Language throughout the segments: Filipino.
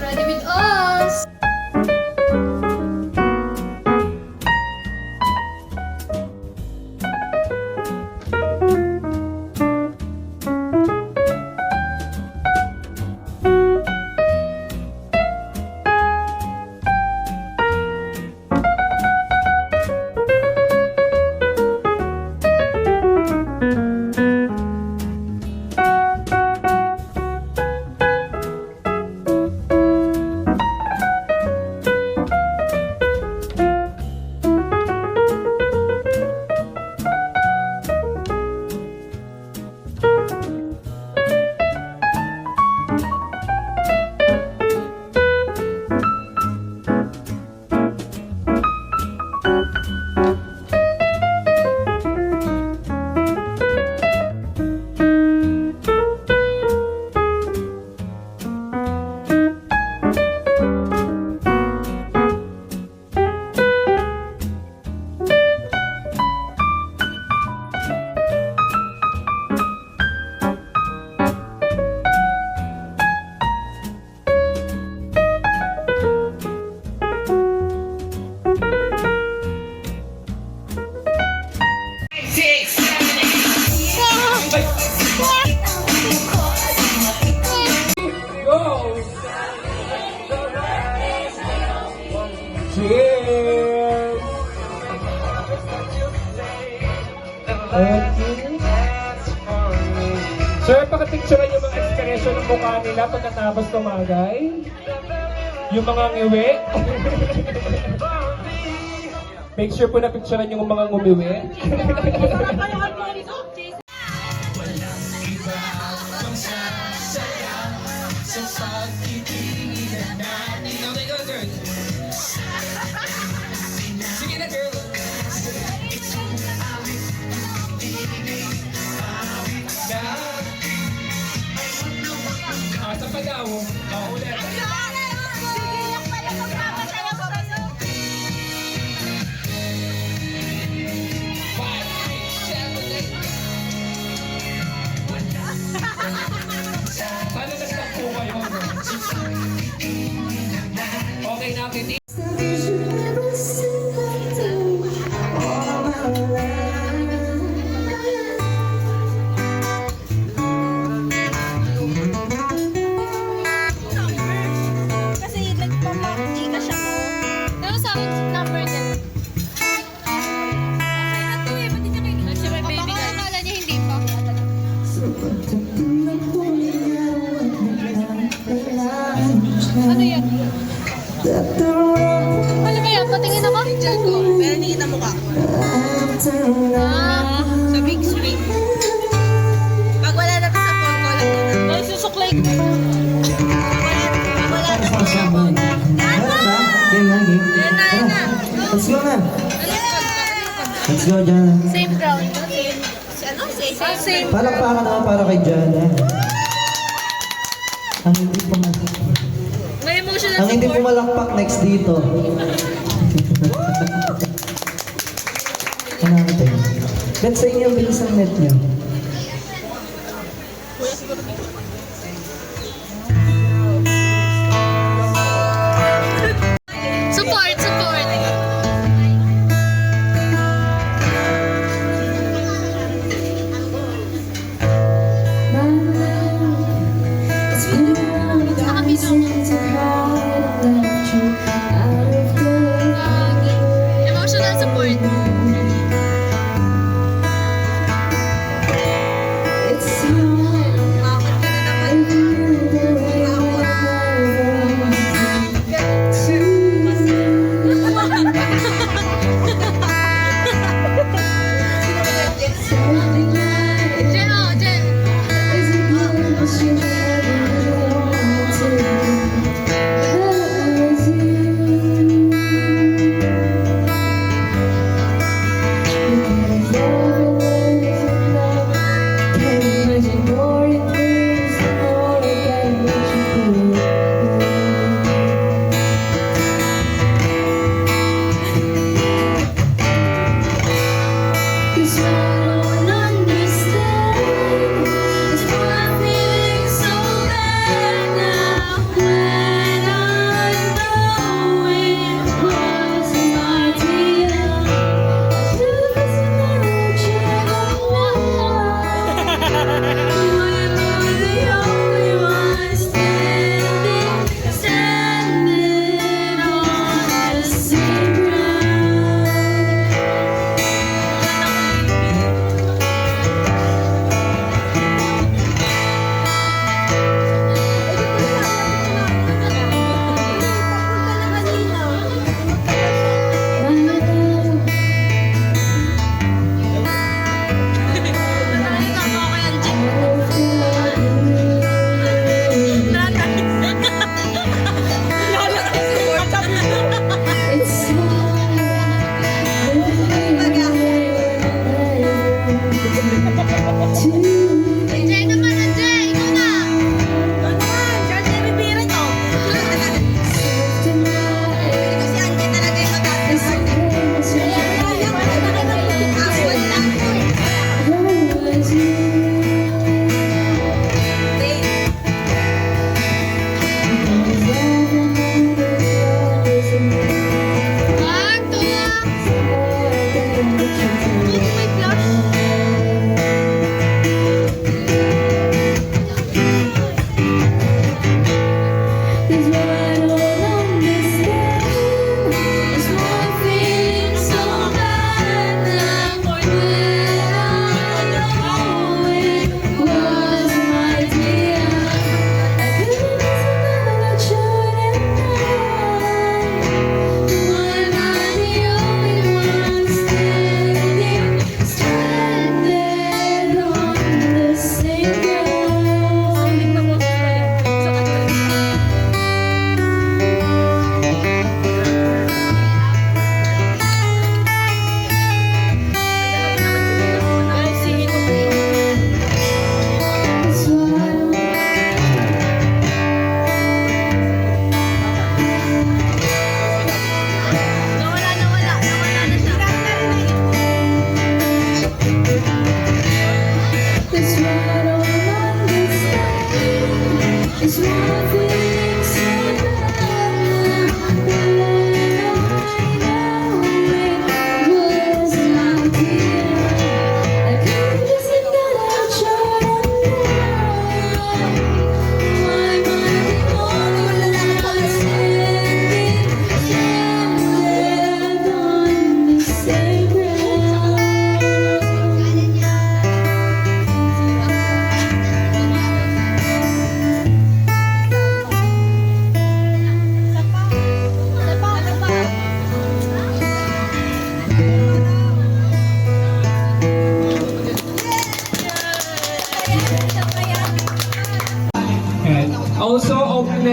ready with us! Cheers! Sir, pakapicturean yung mga expression ng mukha nila pagkatapos tumagay. Yung mga ngiwi. Make sure po na picturean yung mga ngumiwi. Sige na, girl. Sa pag-aw. Ulit. Sana nag-stop po kayo. Okay na, Kitty. Ano yan? Ano ba yan? Patingin ako? Pero nakita mo ka. Sa big screen. Pag wala na ka sa phone ko, lang din. Ay, susuklay. Wala na sa phone. Let's go na. Let's go, Jana. Same ground. Ano? Say. Same. Palakpakan naman para kay Jana. Ang hindi May emotional ang hindi support. pumalakpak next dito. Ano natin? Bet sa inyo, bilis ang net niyo. Support, support. Emotional support.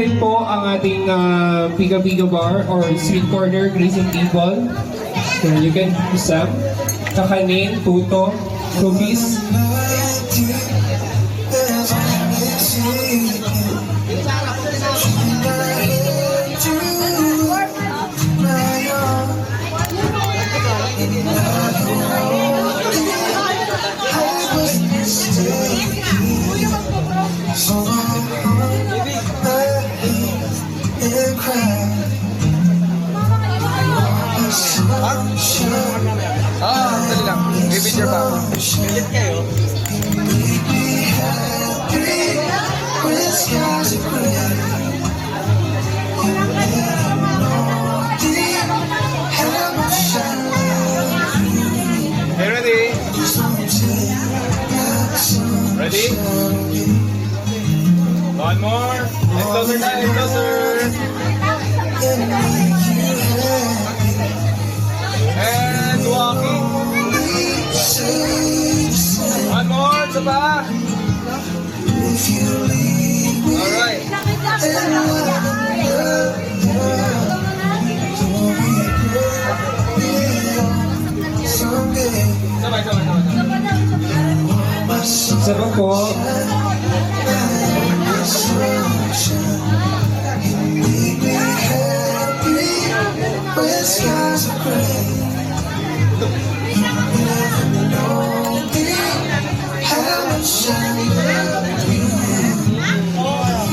rin po ang ating Pika Pika Bar or Sweet Corner Grazing Table. So you can use them. Kakanin, puto, cookies. Dali lang. Bibidyo pa ako. Pilit kayo. Okay, ready? Ready? One more. It's closer now, it's closer. And walking. One more, isa pa. Alright. Sabay. Sabi po,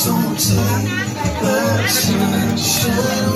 Don't take much,